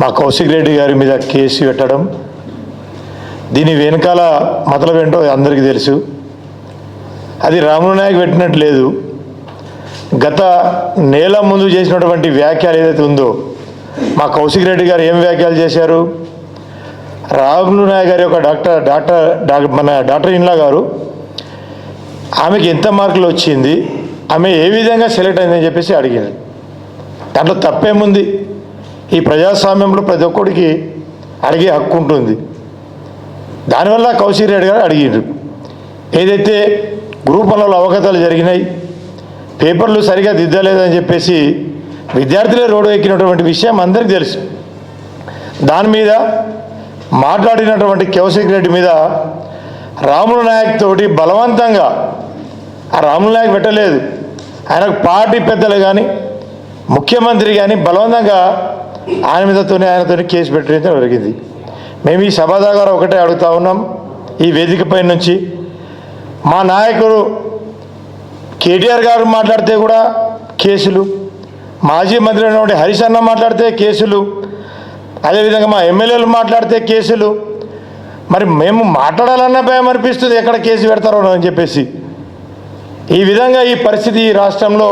మా కౌశిక్ రెడ్డి గారి మీద కేసు పెట్టడం, దీని వెనకాల మతలబు ఏంటో అందరికీ తెలుసు. అది రాములు నాయక్ పెట్టినట్టు లేదు. గత నెల ముందు చేసినటువంటి వ్యాఖ్యలు ఏదైతే ఉందో, మా కౌశిక్ రెడ్డి గారు ఏం వ్యాఖ్యలు చేశారు, రాములు నాయక్ గారి యొక్క డాక్టర్ ఇన్లా గారు ఆమెకి ఎంత మార్కులు వచ్చింది, ఆమె ఏ విధంగా సెలెక్ట్ అయిందని చెప్పేసి అడిగారు. దాంట్లో తప్పేముంది? ఈ ప్రజాస్వామ్యంలో ప్రతి ఒక్కడికి అడిగే హక్కు ఉంటుంది. దానివల్ల కౌశిక్ రెడ్డి గారు అడిగారు. ఏదైతే గ్రూప్ వన్లలో అవకతలు జరిగినాయి, పేపర్లు సరిగా దిద్దలేదని చెప్పేసి విద్యార్థులే రోడ్డు ఎక్కినటువంటి విషయం అందరికీ తెలుసు. దాని మీద మాట్లాడినటువంటి కౌశిక్ రెడ్డి మీద రాములు నాయక్ తోటి బలవంతంగా, ఆ రాములు నాయక్ పెట్టలేదు, ఆయనకు పార్టీ పెద్దలు కానీ ముఖ్యమంత్రి కానీ బలవంతంగా ఆయనతో కేసు పెట్టడం జరిగింది. మేము ఈ సభా ద్వారా ఒకటే అడుగుతా ఉన్నాం, ఈ వేదికపై నుంచి మా నాయకుడు కేటీఆర్ గారు మాట్లాడితే కూడా కేసులు, మాజీ మంత్రి అయినటువంటి హరీష్ అన్న మాట్లాడితే కేసులు, అదేవిధంగా మా ఎమ్మెల్యేలు మాట్లాడితే కేసులు. మరి మేము మాట్లాడాలన్న భయం అనిపిస్తుంది, ఎక్కడ కేసు పెడతారో అని చెప్పేసి. ఈ విధంగా ఈ పరిస్థితి ఈ రాష్ట్రంలో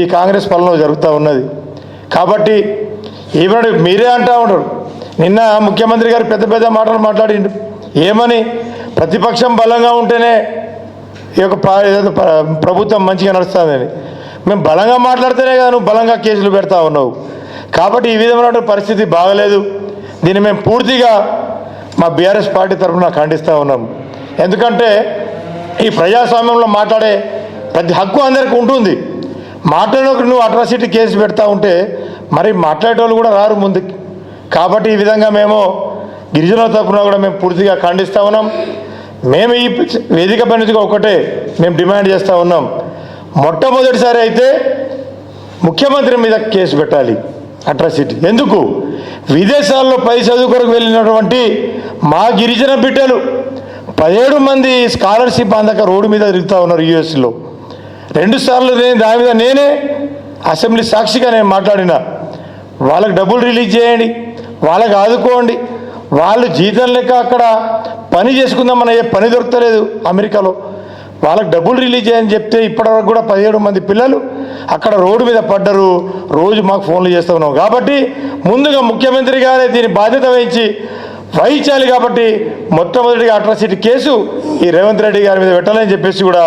ఈ కాంగ్రెస్ పాలనలో జరుగుతూ ఉన్నది. కాబట్టి ఈవెన్ మీరే అంటూ ఉంటారు, నిన్న ముఖ్యమంత్రి గారు పెద్ద పెద్ద మాటలు మాట్లాడిండు. ఏమని? ప్రతిపక్షం బలంగా ఉంటేనే ఈ యొక్క ప్రభుత్వం మంచిగా నడుస్తుందని. మేము బలంగా మాట్లాడితేనే కదా నువ్వు బలంగా కేసులు పెడతా ఉన్నావు. కాబట్టి ఈ విధమైన పరిస్థితి బాగలేదు. దీన్ని మేము పూర్తిగా మా బీఆర్ఎస్ పార్టీ తరఫున ఖండిస్తూ ఉన్నాం. ఎందుకంటే ఈ ప్రజాస్వామ్యంలో మాట్లాడే ప్రతి హక్కు అందరికీ ఉంటుంది. మాట్లాడేందుకు నువ్వు అట్రాసిటీ కేసు పెడతా ఉంటే మరి మాట్లాడేటోళ్ళు కూడా రారు ముందుకి. కాబట్టి ఈ విధంగా మేము గిరిజనుల తరఫున కూడా మేము పూర్తిగా ఖండిస్తూ ఉన్నాం. మేము ఈ వేదిక పై నుంచి ఒకటే మేము డిమాండ్ చేస్తూ ఉన్నాం, మొట్టమొదటిసారి అయితే ముఖ్యమంత్రి మీద కేసు పెట్టాలి అట్రాసిటీ. ఎందుకు? విదేశాల్లో పై చదువు కొరకు వెళ్ళినటువంటి మా గిరిజన బిడ్డలు 17 మంది స్కాలర్షిప్ అందక రోడ్డు మీద తిరుగుతూ ఉన్నారు యూఎస్లో. 2 సార్లు దాని మీద నేనే అసెంబ్లీ సాక్షిగా నేను మాట్లాడిన. వాళ్ళకి డబ్బులు రిలీజ్ చేయండి, వాళ్ళకి ఆదుకోండి, వాళ్ళు జీతం లెక్క అక్కడ పని చేసుకుందామని ఏ పని దొరకలేదు అమెరికాలో, వాళ్ళకి డబ్బులు రిలీజ్ చేయని చెప్తే ఇప్పటివరకు కూడా 17 మంది పిల్లలు అక్కడ రోడ్డు మీద పడ్డరు. రోజు మాకు ఫోన్లు చేస్తూ ఉన్నాం. కాబట్టి ముందుగా ముఖ్యమంత్రి గారే దీని బాధ్యత వహించాలి. కాబట్టి మొట్టమొదటిగా అట్రాసిటీ కేసు ఈ రేవంత్ రెడ్డి గారి మీద పెట్టాలని చెప్పేసి కూడా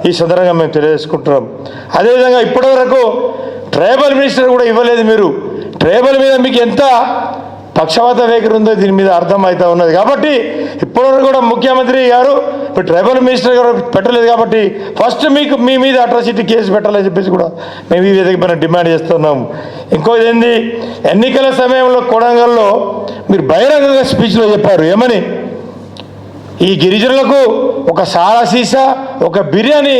ఈ సందర్భంగా మేము తెలియజేసుకుంటున్నాం. అదేవిధంగా ఇప్పటివరకు ట్రైబల్ మినిస్టర్ కూడా ఇవ్వలేదు. మీరు ట్రైబల్ మీద మీకు ఎంత పక్షపాత వైఖరి ఉందో దీని మీద అర్థమవుతూ ఉన్నది. కాబట్టి ఇప్పటివరకు కూడా ముఖ్యమంత్రి గారు ఇప్పుడు ట్రైబల్ మినిస్టర్ గారు పెట్టలేదు. కాబట్టి ఫస్ట్ మీ మీద అట్రాసిటీ కేసు పెట్టాలని చెప్పేసి కూడా మేము ఈ విధంగా డిమాండ్ చేస్తున్నాము. ఇంకోటి ఏంది, ఎన్నికల సమయంలో కొడంగల్లో మీరు బహిరంగంగా స్పీచ్లో చెప్పారు ఏమని, ఈ గిరిజనులకు ఒక సారా సీసా ఒక బిర్యానీ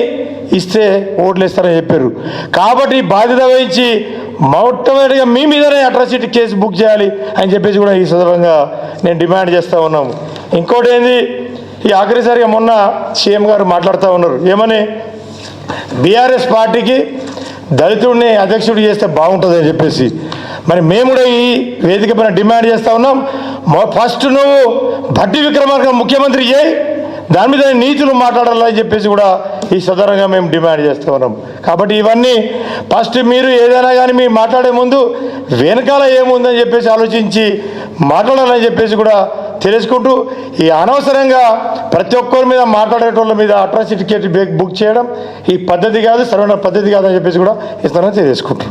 ఇస్తే ఓట్లు ఇస్తారని చెప్పారు. కాబట్టి బాధ్యత వహించి మొట్టమొదటిగా మీ మీదనే అట్రాసిటీ కేసు బుక్ చేయాలి అని చెప్పేసి కూడా ఈ సందర్భంగా నేను డిమాండ్ చేస్తూ ఉన్నాము. ఇంకోటి ఏంది, ఈ ఆఖరిసారిగా మొన్న సీఎం గారు మాట్లాడుతూ ఉన్నారు ఏమని, బీఆర్ఎస్ పార్టీకి దళితుడిని అధ్యక్షుడు చేస్తే బాగుంటుందని చెప్పేసి. మరి మేము కూడా ఈ వేదిక పైన డిమాండ్ చేస్తూ ఉన్నాం, ఫస్ట్ నువ్వు భట్టి విక్రమార్క ముఖ్యమంత్రి చేయి, దాని మీద నీతులు మాట్లాడాలని చెప్పేసి కూడా ఈ సందర్భంగా మేము డిమాండ్ చేస్తూ ఉన్నాం. కాబట్టి ఇవన్నీ ఫస్ట్ మీరు ఏదైనా కానీ మీరు మాట్లాడే ముందు వెనకాల ఏముందని చెప్పేసి ఆలోచించి మాట్లాడాలని చెప్పేసి కూడా తెలుసుకుంటూ, ఈ అనవసరంగా ప్రతి ఒక్కరి మీద మాట్లాడేటోళ్ళ మీద అట్రాసిటీ కేసు బుక్ చేయడం ఈ పద్ధతి కాదు, సరైన పద్ధతి కాదని చెప్పేసి కూడా ఈ సందర్భంగా తెలుసుకుంటాం.